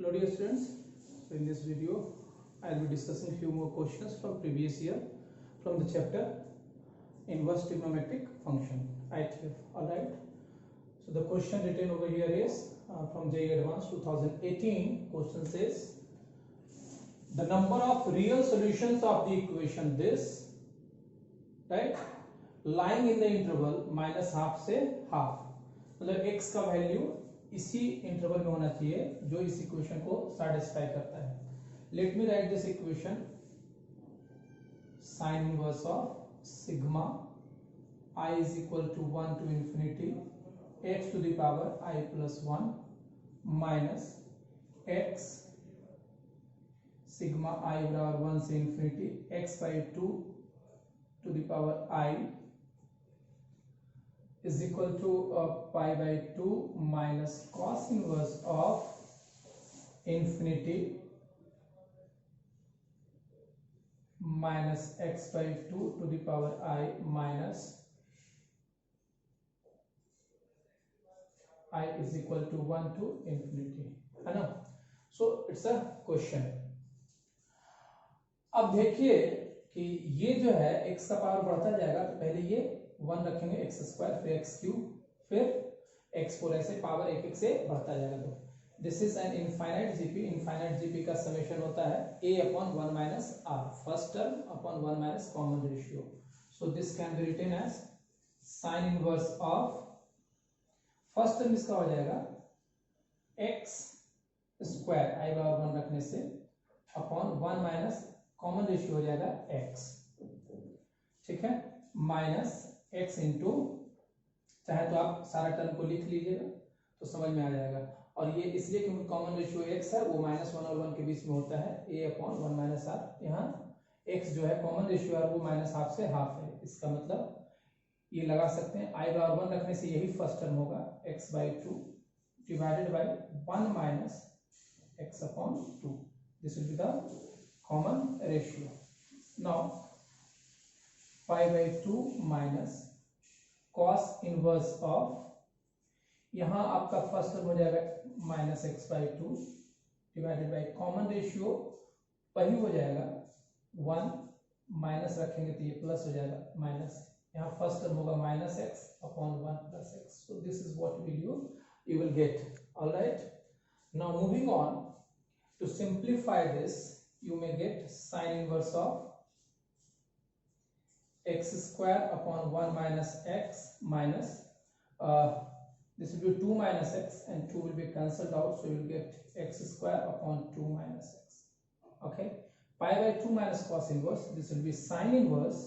Hello dear students, so in this video I will be discussing few more questions from previous year from the chapter inverse trigonometric function ITF. Alright, so the question written over here is from JEE Advanced 2018. Question says the number of real solutions of the equation this, right, lying in the interval minus half से half, मतलब x का value इसी interval में होना चाहिए जो इस equation को सैटिस्फाई करता है. Let me right this equation. Sign inverse of sigma I is equal to 1 to infinity x to the power I plus 1 minus x sigma I बराबर 1 से infinity x by 2 to the power I is equal to pi by 2 minus cos inverse of infinity minus x by 2 to the power I minus I is equal to 1 to infinity, है ना. So it's a question. अब देखिए कि ये जो है x का power बढ़ता जाएगा तो पहले ये 1 रखेंगे x स्क्वायर फिर x क्यूब फिर x4 ऐसे पावर एक एक से बढ़ता जाएगा. तो this is an infinite GP. Infinite GP का समेशन होता है a upon 1 minus r, first term upon 1 minus common ratio. So this can be written as sine inverse of first term इसका हो जाएगा x स्क्वायर i बराबर 1 रखने से upon 1 minus common ratio हो जाएगा x, ठीक है, माइनस x इंटू, चाहे तो आप सारा टर्म को लिख लीजिएगा तो समझ में आ जाएगा. और ये इसलिए क्योंकि कॉमन रेशियो x है, वो -1 और 1 के बीच में होता है, a अपॉन 1 माइनस r. यहाँ x जो है कॉमन रेशियो है वो माइनस हाफ से हाफ है, इसका मतलब ये लगा सकते हैं i बराबर 1 रखने से यही फर्स्ट टर्म होगा x by 2 divided by 1 minus x upon 2. This will be the common ratio. Now pi by 2 minus cos inverse of, यहाँ आपका फर्स्ट टर्म हो जाएगा minus x by 2 divided by common ratio वही हो जाएगा 1 minus रखेंगे तो ये प्लस हो जाएगा माइनस, यहाँ फर्स्ट टर्म होगा minus x upon 1 plus x. So this is what will you will get. All right, now moving on, to simplify this you may get sin inverse of x square upon 1 minus x minus this will be 2 minus x and 2 will be cancelled out, so you will get x square upon 2 minus x. Okay, pi by 2 minus cos inverse, this will be sin inverse,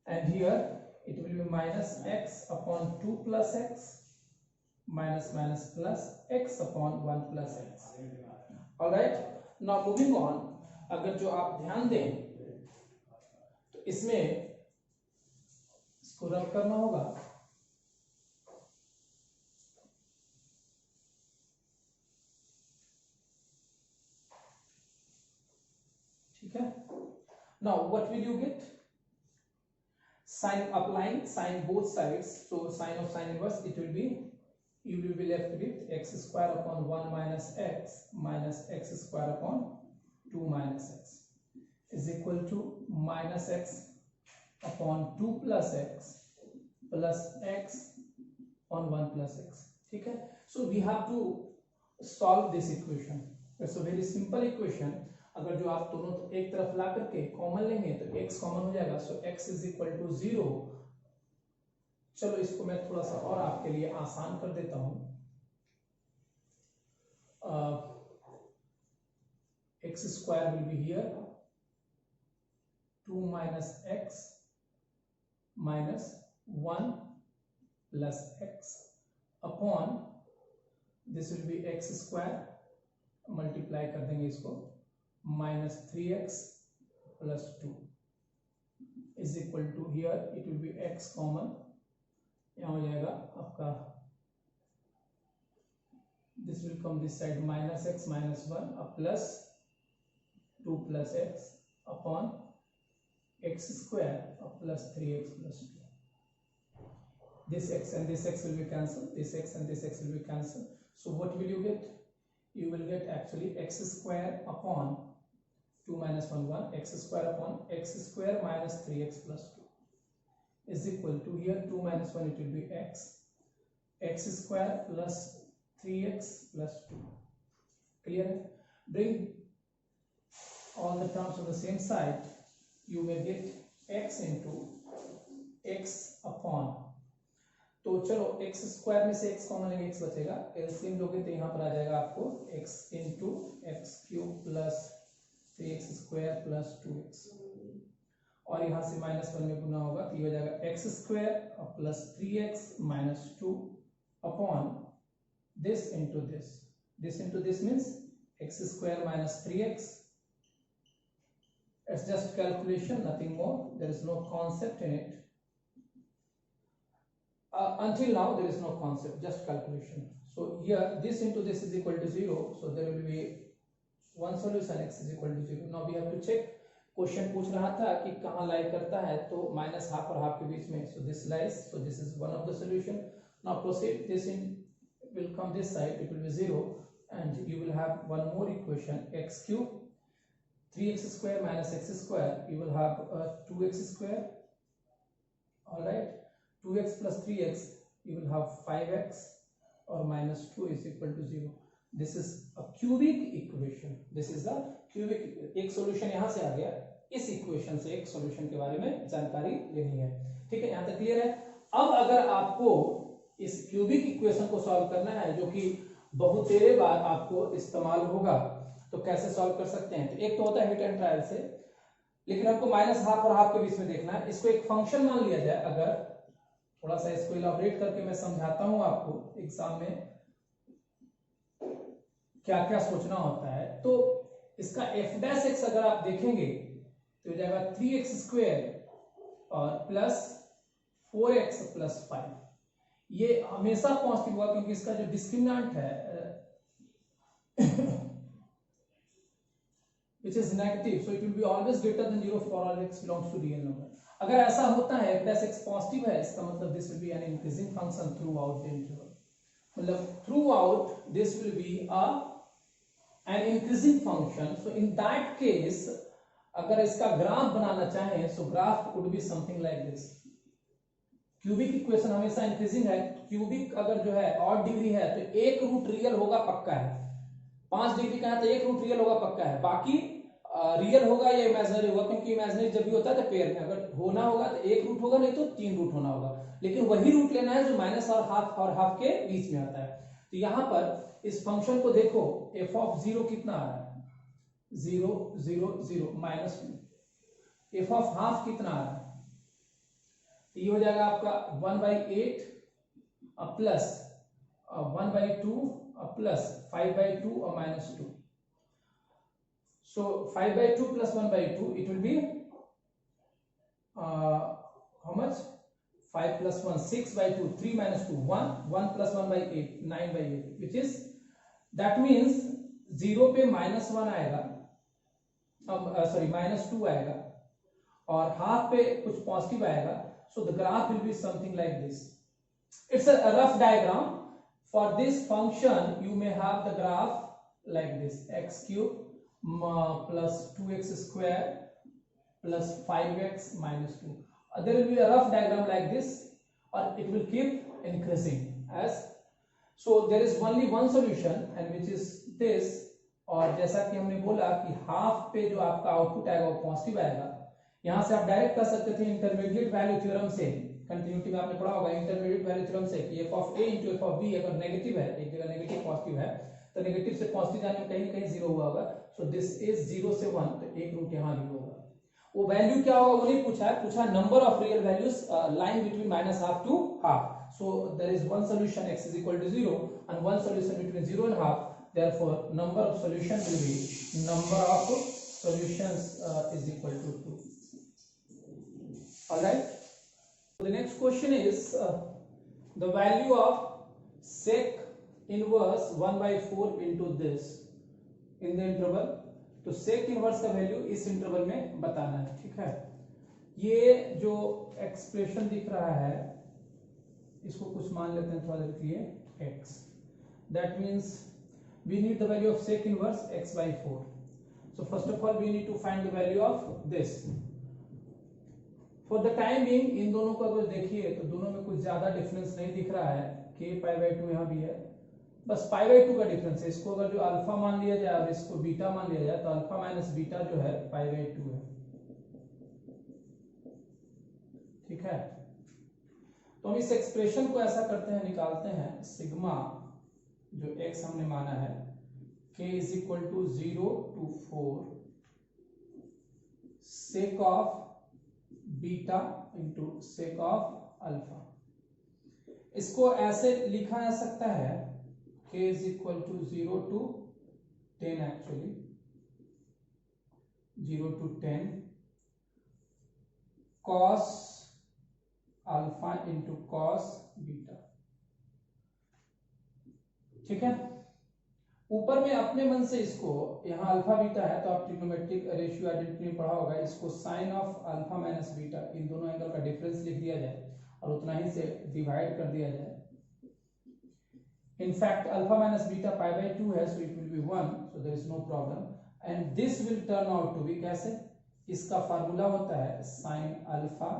and here it will be minus x upon 2 plus x minus minus plus x upon 1 plus x. All right, now moving on, अगर जो आप ध्यान दें तो इसमें इसको रब करना होगा. ठीक है. Now what will you get? Sin, applying sin both sides, so sin of sin inverse, it will be, you will be left with x square upon 1 minus x square upon 2 minus x is equal to minus x upon 2 plus x on 1 plus x. ठीक है. So we have to solve this equation. It's a very simple equation. अगर जो आप दोनों तो एक तरफ ला करके कॉमन लेंगे तो x कॉमन हो जाएगा, सो x इज इक्वल टू 0. चलो इसको मैं थोड़ा सा और आपके लिए आसान कर देता हूं. x square will be here 2 minus x minus 1 plus x upon this will be x square, multiply कर देंगे इसको, minus 3x plus 2 is equal to, here it will be x common, यहाँ हो जाएगा आपका, this will come this side minus x minus 1 plus 2 plus x upon x square plus 3x plus 2. This x and this x will be cancelled, this x and this x will be cancelled. So what will you get? You will get actually x square upon 2 minus 1 1 x square upon x square minus 3x plus 2 is equal to, here 2 minus 1 it will be x square plus 3x plus 2. Clear? Bring all the terms on the same side. You may get x into x upon, तो चलो x square में से x common लेंगे, x बचेगा, LCM लोगे तो यहाँ पर आ जाएगा आपको x into x cube plus 3x square plus 2x, और यहाँ से -1 में गुना होगा तो ये हो जाएगा x square plus 3x minus 2 upon this into this means x square minus 3x. It's just calculation, nothing more. There is no concept in it. Until now there is no concept, just calculation. So here this into this is equal to 0, so there will be one solution, x is equal to 0. Now we have to check. Question पूछ रहा था कि कहाँ लाई करता है, तो minus half और half के बीच में, so this lies, so this is one of the solution. Now proceed, this in will come this side, it will be 0, and you will have one more equation, x cube 3x square minus x square, you will have 2x square, all right, 2x plus 3x, you will have 5x or minus 2 is equal to 0. This is a cubic equation. This is the cubic. एक solution यहाँ से आ गया, इस equation से एक solution के बारे में जानकारी लेनी है, ठीक है, यहाँ तक क्लियर है। अब अगर आपको इस क्यूबिक इक्वेशन को सॉल्व करना है, जो कि बहुत तेरे बार आपको इस्तेमाल होगा, तो कैसे सॉल्व कर सकते हैं? तो एक तो होता है हिट एंड ट्रायल से, लेकिन आपको माइनस हाफ और हाफ के बीच में देखना है। इसको एक फंक्शन मान लिया जाए, अगर थोड़ा सा इसको इलाबोरेट करके मैं समझाता हूं आपको, एग्जाम में क्या क्या सोचना होता है। तो इसका f डैश x अगर आप देखेंगे तो हो जाएगा 3x स्क्वायर और प्लस 4x प्लस 5। ये हमेशा पॉजिटिव होगा क्योंकि इसका जो डिस्क्रिमिनेंट है which is negative, so it will be always greater than 0 for all x belongs to real number. अगर ऐसा होता है f dash x पॉजिटिव है, इसका मतलब this will be an increasing function throughout the interval, मतलब throughout this will be an increasing function. So in that case अगर इसका ग्राफ बनाना चाहें, so graph would be something like this. Cubic equation हमेशा increasing है, cubic अगर जो है odd degree है तो एक रूट रियल होगा पक्का है, 5 डिग्री का है तो एक रूट रियल होगा पक्का है, बाकी रियल होगा या इमेजिनरी होगा, क्योंकि इमेजिनरी जब भी होता है तो पेयर में अगर होना होगा तो एक रूट होगा, नहीं तो 3 रूट होना होगा, लेकिन वही रूट लेना है जो माइनस और हाफ के बीच में आता है। तो यहाँ पर इस फंक्शन को देखो, f ऑफ 0 कितना आ रहा है, 0 0 0 माइनस, f ऑफ हाफ कितना आ रहा है, तो ये हो जाएगा आपका 1/8 प्लस 1/2 प्लस 5/2 और minus 2। So 5/2 plus 1/2, it will be how much? 5 plus 1 6/2, 3 minus 2 1, 1 plus 1/8 9/8, which is that means 0 पे -1 आएगा, सॉरी -2 आएगा, और हाफ पे कुछ पॉजिटिव आएगा। So the graph will be something like this. It's a rough diagram. For this function you may have the graph like this, x cube plus 2x square plus 5x minus 2. There will be a rough diagram like this, or it will keep increasing as. So there is only one solution, and which is this. और जैसा कि हमने बोला कि half पे जो आपका output आएगा वो पॉजिटिव आएगा, यहाँ से आप डायरेक्ट कर सकते थे इंटरमीडिएट वैल्यू थ्योरम से, कंटिन्यूटी में आपने पढ़ा होगा इंटरमीडिएट वैल्यू थ्योरम से कि f of a into f of b अगर नेगेटिव है, एक जगह नेगेटिव पॉजिटिव है, तो नेगेटिव से पॉजिटिव जाने में कहीं कहीं 0 हुआ होगा। सो दिस इज 0 से 1, तो एक रूट यहाँ भी होगा। वो वैल्यू क्या होगा वो नहीं पूछा है, पूछा number of real values line between -half to half. So there is one solution x is equal to 0 and one solution between 0 and half, therefore number of solution will be number of solutions is equal to 2. All right, the next question is the value of sec inverse 1/4 into this in the interval। तो sec inverse का value इस interval में बताना है, ठीक है। ये जो एक्सप्रेशन दिख रहा है इसको कुछ मान लेते हैं थोड़ा देर के लिए x। that means we need the value of sec inverse x by 4. So first of all we need to find the value of this. For the time being इन दोनों को अगर देखिए तो दोनों में कुछ ज्यादा डिफरेंस नहीं दिख रहा है, k पाई बाई 2 यहाँ भी है, बस पाई बाई 2 का डिफरेंस है। इसको अगर जो अल्फा मान लिया जाए और इसको बीटा मान लिया जाए तो अल्फा माइनस बीटा जो है पाई बाई 2 है। ठीक है, तो हम इस एक्सप्रेशन को ऐसा करते हैं, निकालते हैं सिग्मा जो x हमने माना है k is equal to 0 to 4 sec of beta into sec of alpha. इसको ऐसे लिखा जा सकता है k is equal to 0 to 10, actually 0 to 10 cos alpha into cos beta. ठीक है, ऊपर में अपने मन से इसको, यहाँ अल्फा बीटा है तो आप ट्रिग्नोमेट्रिक रेशियो आइडेंटिटी में पढ़ा होगा, इसको sine of alpha minus beta, इन दोनों एंगल का डिफरेंस लिख दिया जाए और उतना ही से डिवाइड कर दिया जाए। In fact, alpha minus beta pi by 2 है, so it will be 1, so there is no problem, and this will turn out to be कैसे, इसका फार्मूला होता है sin अल्फा,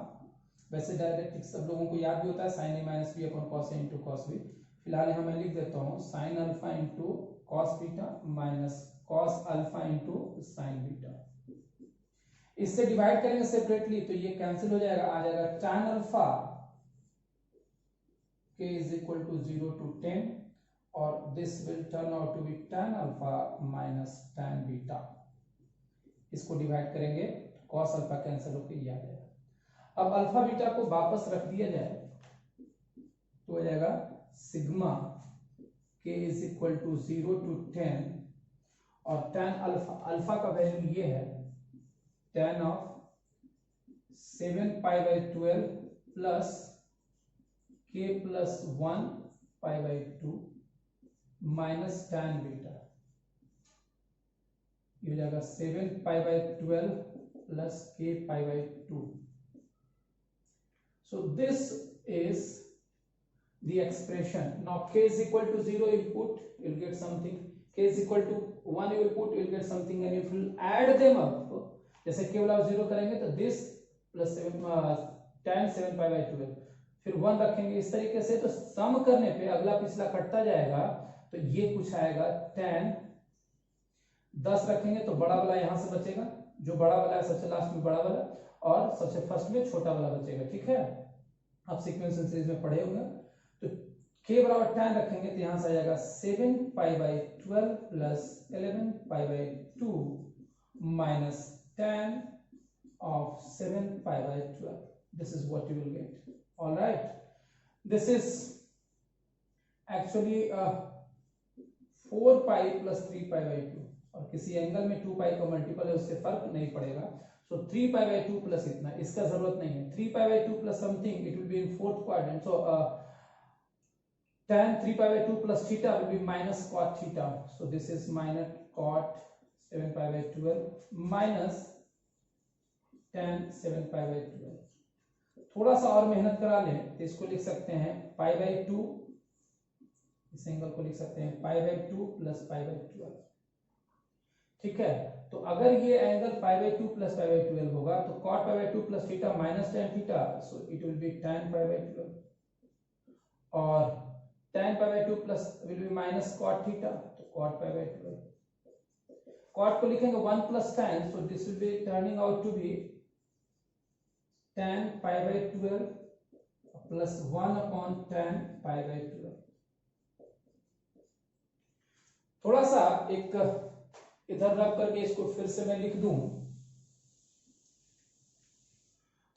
वैसे डायरेक्ट सब लोगों को याद भी होता है sin a minus b upon cos a into cos b। फिलहाल यहाँ मैं लिख देता हूँ sin alpha into cos beta minus cos alpha into sin beta. इससे डिवाइड करेंगे सेपरेटली तो ये कैंसिल हो जाएगा, आ जाएगा tan alpha k is equal to 0 to 10 और this will turn out to be tan alpha minus tan beta. इसको divide करेंगे cos अल्फा कैंसिल होकर ये आ जाएगा। अब अल्फा बीटा को वापस रख दिया जाए तो हो जाएगा sigma k is equal to 0 to 10 और tan अल्फा का वैल्यू ये है tan of 7 pi by 12 plus k plus 1 pi by 2 minus tan beta, ये हो जाएगा 7 pi by 12 plus k pi by 2। So this is the expression. Now k is equal to 0 you put, you will get something, k is equal to 1 you will put, you will get something, and if you add them up, जैसे k वाला 0 करेंगे तो this plus 7 tan 7 pi by 12, फिर 1 रखेंगे इस तरीके से, तो सम करने पे अगला पिछला कटता जाएगा तो ये कुछ आएगा tan 10 रखेंगे तो बड़ा वाला यहां से बचेगा, जो बड़ा वाला है सबसे लास्ट में बड़ा वाला और सबसे फर्स्ट में छोटा वाला बचेगा। ठीक है, आप सीक्वेंशियल सीरीज में पढ़े होंगे। तो k बराबर tan रखेंगे तो यहां से आ जाएगा 7 pi by 12 plus 11 pi by 2 minus tan of 7 pi by 12. This is what you will get. All right, this is actually 4 pi plus 3 pi by 2 और किसी एंगल में 2 pi का मल्टीपल है उससे फर्क नहीं पड़ेगा। So 3 pi by 2 plus इतना, इसका जरूरत नहीं है। 3 pi by 2 plus something, it will be in fourth quadrant. So tan 3 pi by 2 plus theta will be minus cot theta. So this is minus cot 7 pi by 12 minus tan 7 pi by 12। थोड़ा सा और मेहनत करा लें तो इसको लिख सकते हैं पाई बाई 2, इस एंगल को लिख सकते हैं pi by 2 plus pi by 12। ठीक है, तो अगर ये angle pi by 2 plus pi by 12 होगा तो cot pi by 2 plus theta minus tan theta, so it will be tan pi by 12 और tan pi by 2 plus will be minus cot theta, तो cot pi by 12। cot को लिखेंगे 1 plus tan, so this will be turning out to be tan pi by 12 plus 1 upon tan pi by 12। थोड़ा सा एक इधर रख करके इसको फिर से मैं लिख दूं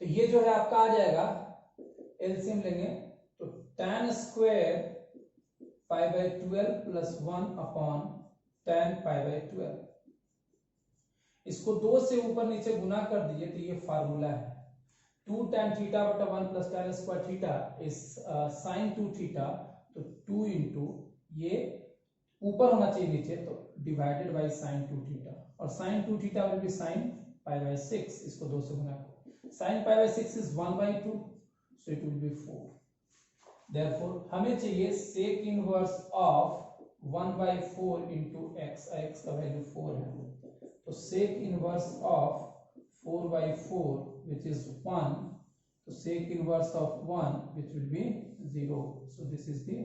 तो ये जो है आपका आ जाएगा, एलसीएम लेंगे तो tan square pi by 12 plus 1 upon tan pi by 12। इसको 2 से ऊपर नीचे गुना कर दीजिए तो ये फार्मूला है 2 tan थीटा बटा 1 plus tan square theta is sin 2 theta, तो 2 इंटू ये ऊपर होना चाहिए नीचे तो डिवाइडेड बाय sin 2 थीटा और sin 2 theta will be sin pi by 6, इसको 2 से गुना करो, sin pi by 6 is 1 by 2, so it will be 4। Therefore हमें चाहिए sec inverse of 1/4 into x, x का वैल्यू 4 है, तो sec inverse of 4/4 which is 1, तो sec inverse of 1 which will be 0. So this is the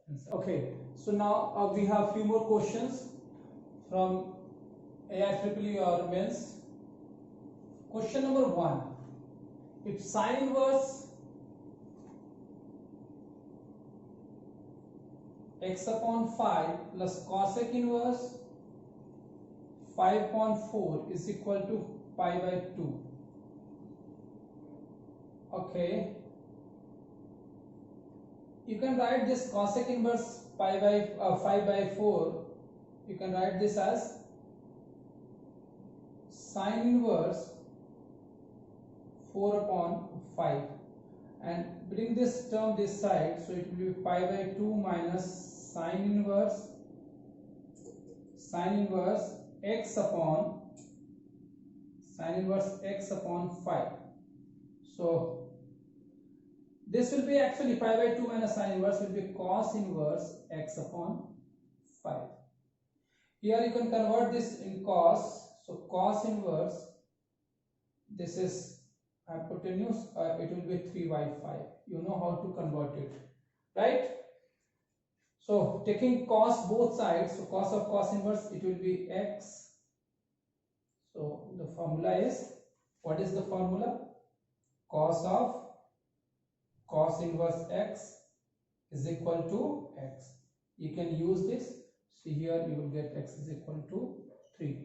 answer. Okay, so now we have few more questions from AIEEE or MENS. Question number 1, if sin inverse x upon 5 plus cosec inverse 5/4 is equal to pi/2. Okay, you can write this cosec inverse 5/4, you can write this as sin inverse 4/5 and bring this term this side, so it will be pi/2 minus sin inverse x upon 5. So this will be actually pi/2 minus sin inverse will be cos inverse x upon 5. Here you can convert this in cos, so cos inverse, this is hypotenuse, it will be 3/5. You know how to convert it, right? So taking cos both sides, so cos of cos inverse, it will be x. So the formula is, what is the formula? Cos of cos inverse x is equal to x. You can use this. See here, you will get x is equal to 3.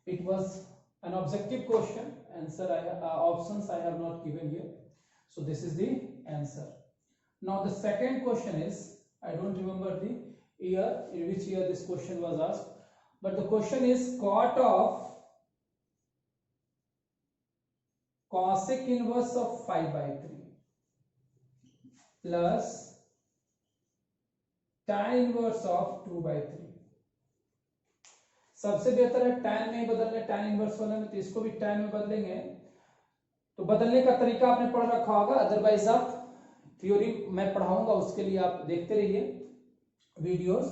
It was an objective question. Answer options I have not given here. So this is the answer. Now the second question is, I don't remember the year, in which year this question was asked, but the question is cot of cosec inverse of 5/3 plus tan inverse of 2/3. सबसे बेहतर है tan में ही बदलने, tan inverse वाला में, तो इसको भी tan में बदलेंगे। तो बदलने का तरीका आपने पढ़ रखा होगा, अदरवाइज आप थ्योरी मैं पढ़ाऊंगा, उसके लिए आप देखते रहिए वीडियोस।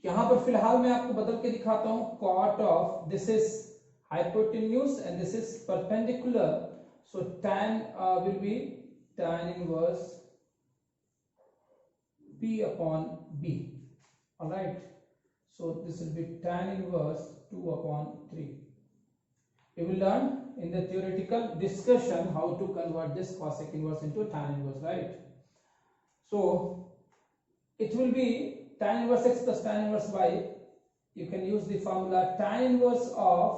यहां पर फिलहाल मैं आपको बदल के दिखाता हूं। cot of, this is hypotenuse and this is perpendicular, so tan will be tan inverse p upon b. All right, so this will be tan inverse 2/3. We will learn in the theoretical discussion how to convert this cosec inverse into tan inverse, right? So it will be tan inverse x plus tan inverse y. You can use the formula tan inverse of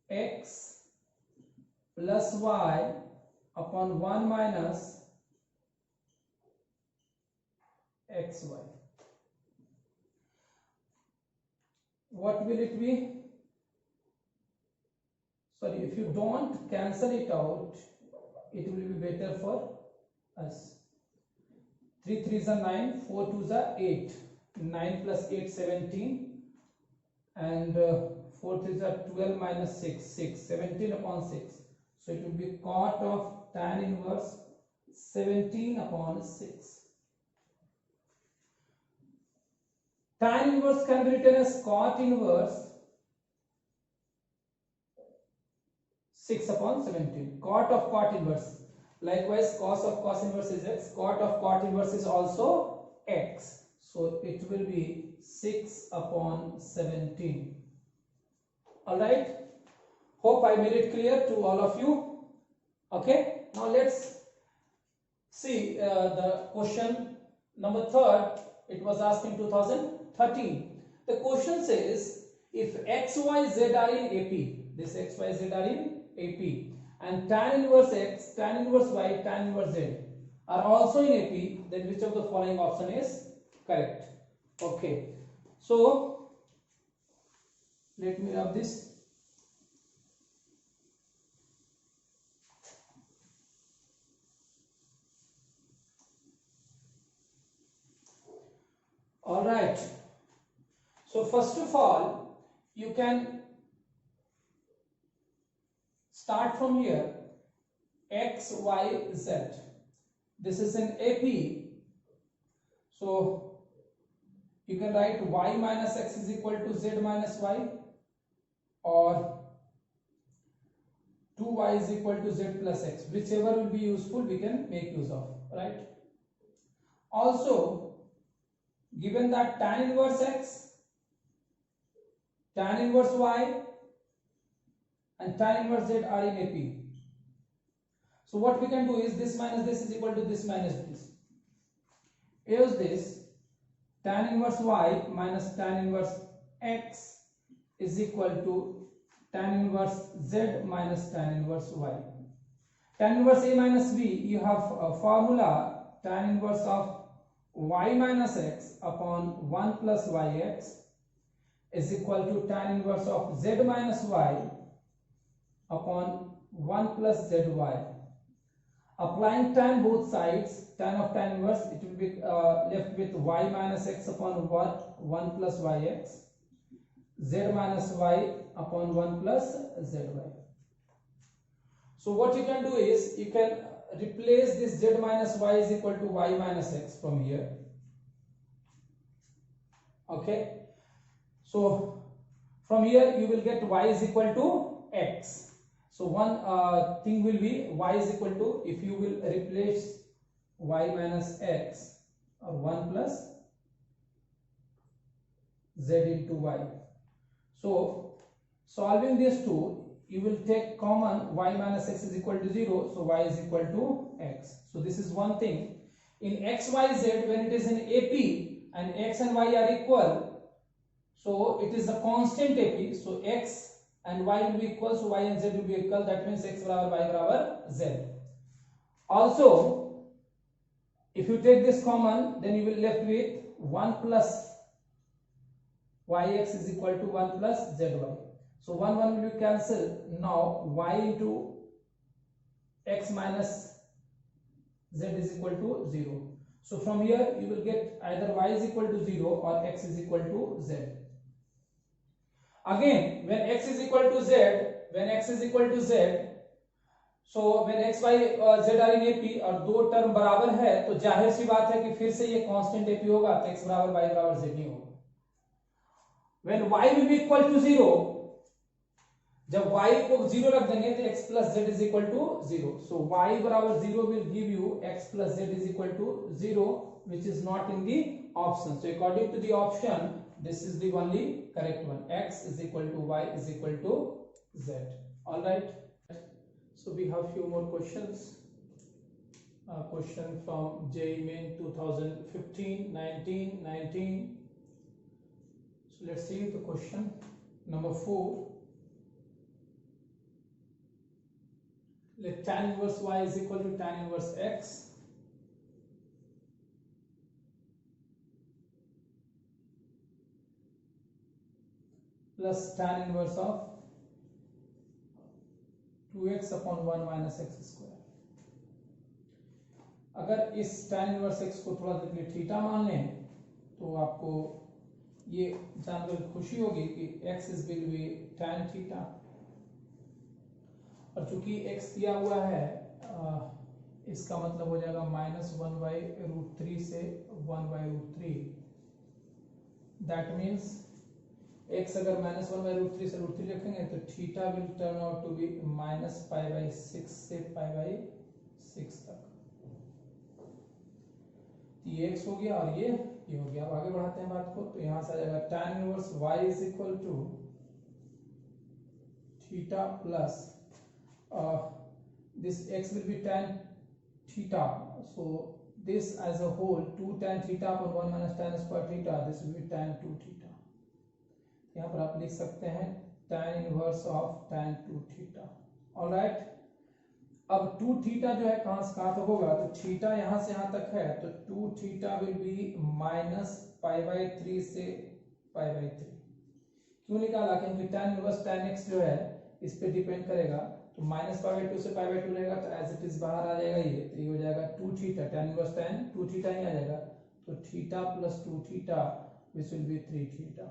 x plus y upon 1 minus xy. What will it be? Sorry, if you don't cancel it out, it will be better for us. 3 3s are 9, 4 2s are 8, 9 plus 8 17, and 4 3s are 12 minus 6 6, 17/6. So it will be cot of tan inverse 17/6. Tan inverse can be written as cot inverse 6/17. Cot of cot inverse. Likewise, cos of cos inverse is x. Cot of cot inverse is also x. So it will be 6/17. All right. Hope I made it clear to all of you. Okay. Now let's see the question number 3rd. It was asked in 2013. The question says, if x, y, z are in AP, this x, y, z are in AP, and tan inverse x, tan inverse y, tan inverse z are also in AP, then which of the following option is correct? Okay, so let me rub this. All right, so first of all, you can start from here. X, y, z, this is an AP, so you can write y minus x is equal to z minus y, or 2y is equal to z plus x. Whichever will be useful, we can make use of, right? Also, given that tan inverse x, tan inverse y, and tan inverse z are in AP. So what we can do is this minus this is equal to this minus this. Use this, tan inverse y minus tan inverse x is equal to tan inverse z minus tan inverse y. Tan inverse a minus b, you have a formula tan inverse of y minus x upon 1 plus yx is equal to tan inverse of z minus y upon 1 plus zy. Applying tan both sides, tan of tan inverse, it will be left with y minus x upon 1 plus yx, z minus y upon 1 plus zy. So what you can do is, you can replace this z minus y is equal to y minus x from here. Okay, so from here you will get y is equal to x. So one thing will be y is equal to, if you will replace y minus x, or 1 plus z into y. So solving these two, you will take common y minus x is equal to 0, so y is equal to x. So this is one thing. In x, y, z, when it is in AP and x and y are equal, so it is a constant AP, so x and y will be equal, so y and z will be equal, that means x barabar y barabar z. Also, if you take this common, then you will left with 1 plus yx is equal to 1 plus zy. So 1 will be cancelled. Now y into x minus z is equal to 0. So from here you will get either y is equal to 0 or x is equal to z. Again, when x is equal to z, so when x, y, z are in AP और दो term बराबर है, तो जाहिर सी बात है कि फिर से ये कांस्टेंट AP होगा, तो x बराबर y बराबर z नहीं होगा. When y will be equal to 0, जब y को 0 रख देंगे तो x plus z is equal to 0. So y बराबर 0 will give you x plus z is equal to 0, which is not in the option. So according to the option, this is the only correct one. X is equal to y is equal to z. All right. So we have few more questions. Question from JEE Main 2015, 19. So let's see the question. Number 4. Let tan inverse y is equal to tan inverse x. Plus tan inverse of 2x upon 1 minus x square. अगर इस tan inverse x को थोड़ा देर के लिए theta मान लें, तो आपको ये जानकर खुशी होगी कि x is will be tan theta, और चूंकि x दिया हुआ है, इसका मतलब हो जाएगा -1/√3 से 1/√3. दैट मीन्स x अगर -1/√3 से √3 रखेंगे तो theta will turn out to be -π/6 से π/6 तक. ये x हो गया और ये हो गया. अब आगे बढ़ाते हैं बात को, तो यहां से आ जाएगा tan inverse y is equal to theta plus this x will be tan theta, so this as a whole 2 tan theta upon 1 minus tan square theta, this will be tan 2 theta. यहाँ पर आप लिख सकते हैं tan inverse of tan 2 theta. Alright. अब 2 theta जो है कहां से कहां तक होगा, तो थीटा यहां से यहां तक है, तो 2 थीटा विल बी -π/3 से π/3. क्यों निकाला, क्योंकि tan इनवर्स tan x जो है इस पे डिपेंड करेगा, तो -π/2 से π/2 रहेगा, तो एज इट इज बाहर आ जाएगा ये, तो ये हो जाएगा 2 theta, tan inverse tan 2 theta ही आ जाएगा, तो theta plus 2 theta which will be 3 theta.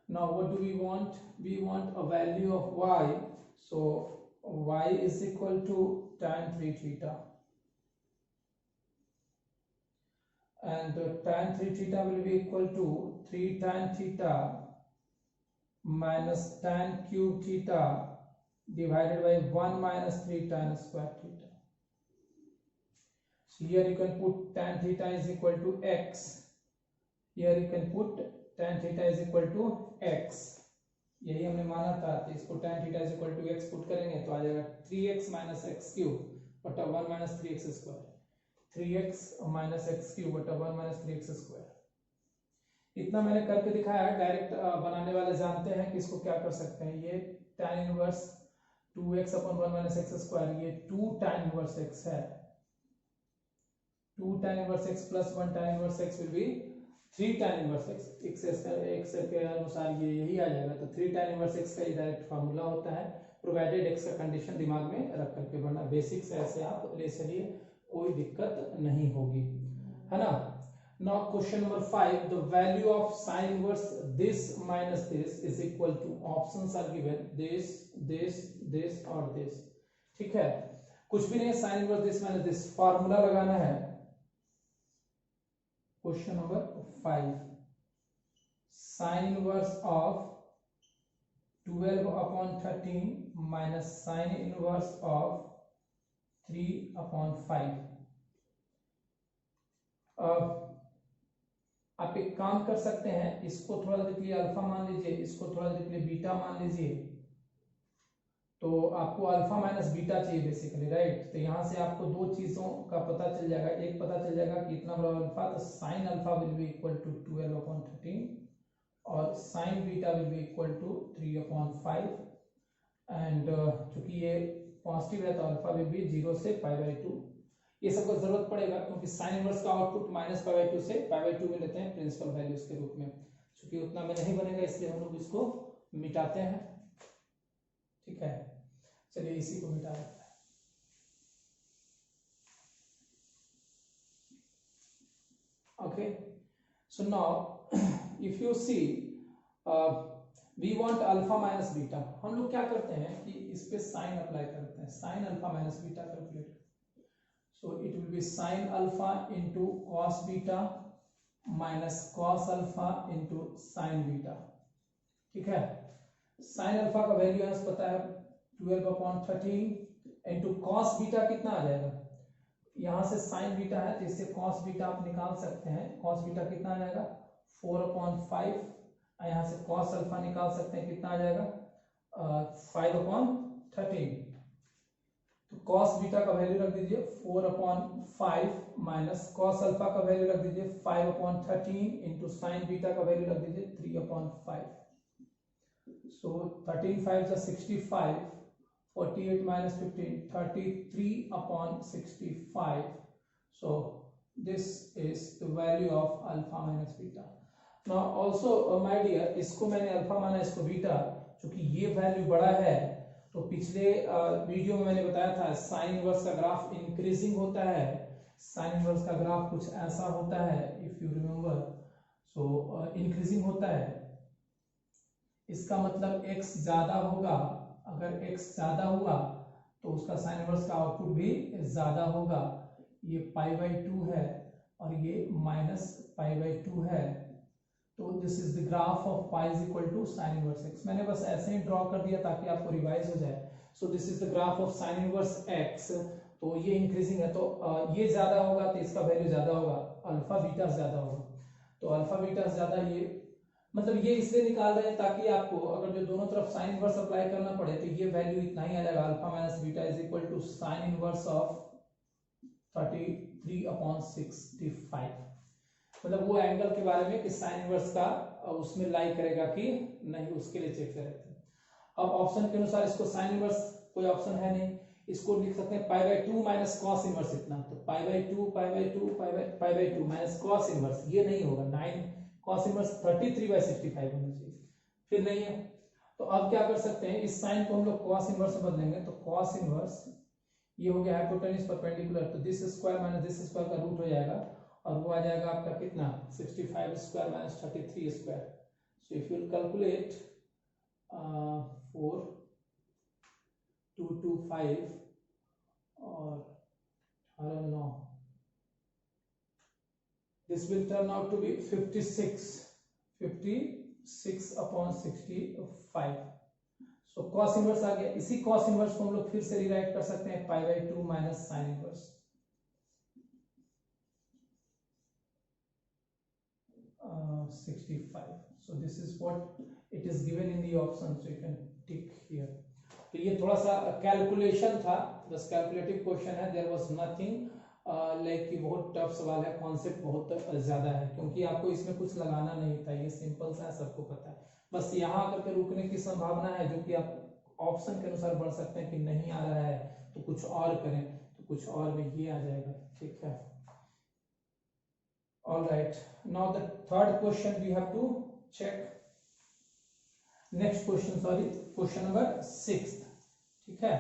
Now what do we want? We want a value of y, so y is equal to tan 3 theta. and tan 3 theta will be equal to 3 tan theta minus tan cube theta divided by 1 minus 3 tan square theta. So here you can put tan theta is equal to x. Here you can put tan theta is equal to x. यही हमने माना था, तो इसको tan theta is equal to x put करेंगे तो आ जाएगा 3x minus x cube बटा 1 minus 3x square. 3x minus x cube बटा 1 minus 3x square. इतना मैंने करके दिखाया. डायरेक्ट बनाने वाले जानते हैं कि इसको क्या कर सकते हैं. ये tan inverse 2x upon 1 minus x square, ये 2 tan इनवर्स x है. 2 tan inverse x plus 1 tan inverse x will be 3 tan inverse x. x के अनुसार ये यही आ जाएगा. तो 3 tan inverse x का ये डायरेक्ट फार्मूला होता है, प्रोवाइडेड x का कंडीशन दिमाग में रख करके बनना. बेसिक से ऐसे आप ले चलिए, कोई दिक्कत नहीं होगी, है ना. Now question number 5, the value of sin inverse this minus this is equal to, options are given this, this, this और this. ठीक है, कुछ भी नहीं. sin inverse this minus this formula लगाना है. Question number 5, sin inverse of 12 upon 13 minus sin inverse of 3 upon 5. आप एक काम कर सकते हैं, इसको थोड़ा देर के लिए अल्फा मान लीजिए, इसको थोड़ा देर के लिए बीटा मान लीजिए. तो आपको अल्फा माइनस बीटा चाहिए बेसिकली, राइट. तो यहाँ से आपको दो चीजों का पता चल जाएगा. एक पता चल जाएगा कि इतना बड़ा अल्फा, तो sine alpha will be equal to 12 upon 13 और sine beta will be equal to 3 upon 5. And चूंकि ये पॉजिटिव है तो अल्फा विल बी 0 से π/2. ये सबको जरूरत पड़ेगा क्योंकि साइन इनवर्स का आउटपुट माइनस π/2 से π/2 में लेते हैं प्रिंसिपल वैल्यूज के रूप में. चूंकि उतना में नहीं बनेगा इसलिए हम लोग इसको मिटाते हैं. ठीक है, चलिए इसी को मिटा देते हैं. Okay, so now if you see we want alpha minus beta. हम लोग क्या करते हैं कि इस पे साइन अप्लाई करते हैं. Sine alpha minus beta calculate. So it will be sine alpha into cos beta minus cos alpha into sine beta. ठीक है, साइन अल्फा का वैल्यू है पता है 12 अपॉन 13 इंटू कॉस बीटा कितना आ जाएगा. यहां से साइन बीटा है तो इससे कॉस बीटा आप निकाल सकते हैं. कॉस बीटा कितना आ जाएगा 4 अपॉन 5. यहां से कॉस अल्फा निकाल सकते हैं, कितना आ जाएगा 5 अपॉन 13. तो कॉस बीटा का वैल्यू रख दीजिए 4 अपॉन 5 माइनस कॉस अल्फा का वैल्यू रख दीजिए 5 अपॉन 13 इंटू साइन बीटा का वैल्यू रख दीजिए 3 upon 5. So 13 5 is 65, 48 minus 15, 33 upon 65. So this is the value of alpha minus beta. Now also my dear, इसको मैंने अल्फा माना, इसको बीटा. क्योंकि ये वैल्यू बड़ा है तो पिछले वीडियो में मैंने बताया था साइन इनवर्स का ग्राफ इंक्रीजिंग होता है. साइन इनवर्स का ग्राफ कुछ ऐसा होता है, if you remember. So increasing होता है, इसका मतलब x ज्यादा होगा. अगर x ज्यादा हुआ तो उसका साइन इनवर्स का आउटपुट भी ज्यादा होगा. ये π/2 है और ये माइनस π/2 है. तो this is the graph of pi is equal to sine inverse x. मैंने बस ऐसे ही ड्रॉ कर दिया ताकि आपको रिवाइज हो जाए. So this is the graph of sine inverse x. तो ये इंक्रीजिंग है तो ये ज्यादा होगा तो इसका वैल्यू ज्यादा होगा, अल्फा बीटा ज्यादा होगा. तो अल्फा बीटा ज्यादा, ये मतलब ये इसलिए निकाल रहे हैं ताकि आपको अगर जो दोनों तरफ साइन इनवर्स अप्लाई करना पड़े तो ये वैल्यू इतना ही आ जाएगा. Alpha minus beta is equal to sine inverse of 33 upon 65. मतलब वो एंगल के बारे में कि साइन इनवर्स का उसमें लाई करेगा कि नहीं, उसके लिए चेक कर रहे थे. अब ऑप्शन के अनुसार इसको साइन इनवर्स कोई ऑप्शन है नहीं, इसको लिख सकते हैं π/2 माइनस कॉस इनवर्स इतना. तो π/2 माइनस कॉस इनवर्स, ये नहीं होगा. 9 कॉस इनवर्स 33/65 होना चाहिए, फिर नहीं है. तो अब क्या कर सकते हैं, इस साइन को हम लोग कॉस इनवर्स में बदलेंगे. तो कॉस इनवर्स ये हो गया हाइपोटेन्यूज परपेंडिकुलर, तो this square minus this square का रूट हो जाएगा और वो आ जाएगा आपका कितना 65 square minus 33 square. So if you calculate 4 2 2 5 और 9, this will turn out to be 56 upon 65. So cos inverse आ गया. इसी cos इनवर्स को हम लोग फिर से रिराइट कर सकते हैं pi by 2 minus sine inverse. 65. So this is what it is given in the option, so you can tick here. तो ये थोड़ा सा कैलकुलेशन था, बस कैलकुलेटिव क्वेश्चन है. देयर वाज नथिंग लाइक कि बहुत टफ सवाल है, कॉन्सेप्ट बहुत ज्यादा है, क्योंकि आपको इसमें कुछ लगाना नहीं था. ये सिंपल सा है, सबको पता है. बस यहाँ आकर के रुकने की संभावना है, जो कि आप ऑप्शन के अनुसार बढ़ सकते हैं कि नहीं आ रहा है तो कुछ और करें, तो कुछ और में ये आ जाएगा. ठीक है. All right. Now the third question we have to check. Next question, sorry, question number 6. ठीक है.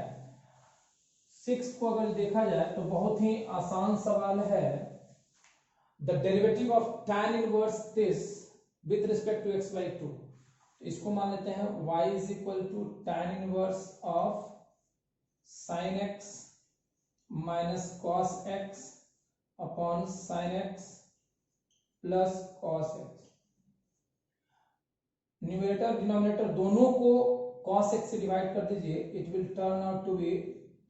6 को अगर देखा जाए तो बहुत ही आसान सवाल है. The derivative of tan inverse this with respect to x by 2. इसको मान लेते हैं y is equal to tan inverse of sin x minus cos x upon sin x plus cos x. Numerator denominator दोनों को cos x से divide कर दीजिए. It will turn out to be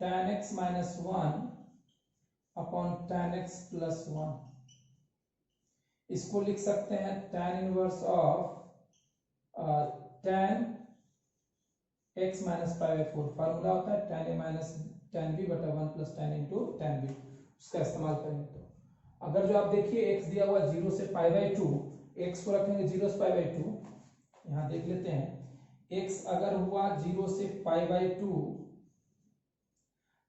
tan x minus 1 upon tan x plus 1. इसको लिख सकते हैं tan inverse of tan x minus pi by 4. Formula होता है tan a minus tan b बटा 1 plus tan into tan b. उसका इस्तेमाल करेंगे तो अगर जो आप देखिए x दिया हुआ 0 से पाई बाई 2, x को रखेंगे 0 से पाई बाई 2. यहाँ देख लेते हैं, x अगर हुआ 0 से पाई बाई 2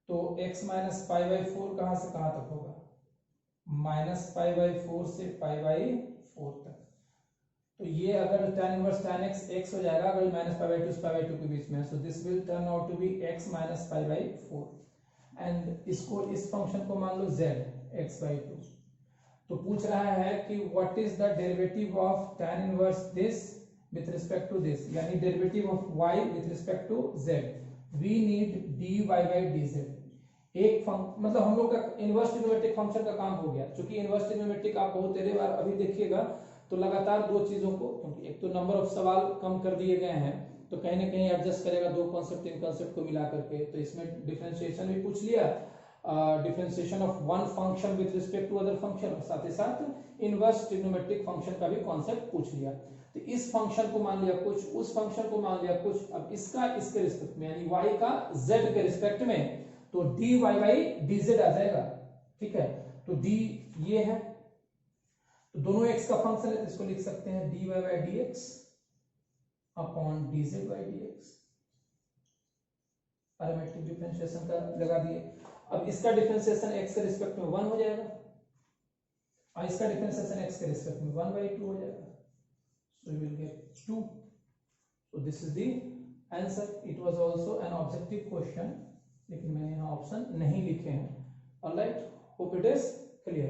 तो x माइनस पाई बाई 4 कहां से कहां तक होगा? माइनस पाई बाई 4 से पाई बाई 4 तक. तो ये अगर tan inverse tan x x हो जाएगा अगर माइनस पाई बाई 2 से पाई बाई 2 के बीच में. So this will turn out to be x minus pi by 4. And इसको इस फंक्शन को मान लो z x बाई 2. तो पूछ रहा है कि what is the derivative of tan inverse this with respect to this, यानी derivative of y with respect to z. We need dy by dz. एक मतलब हम लोग का इनवर्स ट्रिग्नोमेट्रिक फंक्शन का काम हो गया. चूंकि इनवर्स ट्रिग्नोमेट्रिक आप बहुत देर बार अभी देखिएगा तो लगातार दो चीजों को, क्योंकि एक तो नंबर ऑफ सवाल कम कर दिए गए हैं तो कहीं ना कहीं एडजस्ट करेगा दो कॉन्सेप्ट इन कॉन्सेप्ट को मिला करके. तो इसमें डिफरेंशिएशन भी पूछ लिया, differentiation of one function with respect to other function, साथ ही साथ इनवर्स ट्रिग्नोमेट्रिक फंक्शन का भी कॉन्सेप्ट पूछ लिया. तो इस फंक्शन को मान लिया कुछ, उस फंक्शन को मान लिया कुछ. अब इसका इसके रिस्पेक्ट में यानी y का z के रिस्पेक्ट में, तो dy बाई dz आ जाएगा. ठीक है. तो d ये है, तो दोनों x का फंक्शन है तो इसको लिख सकते हैं dy by dx upon dz by dx. Parametric differentiation का लगा दिए. अब इसका डिफरेंशिएशन x के रिस्पेक्ट में 1 हो जाएगा और इसका डिफरेंशिएशन x के रिस्पेक्ट में 1 बाई 2 हो जाएगा. So you will get 2. So this is the answer. It was also an objective question, लेकिन मैंने यहाँ ऑप्शन नहीं लिखे हैं. All right. Hope it is clear.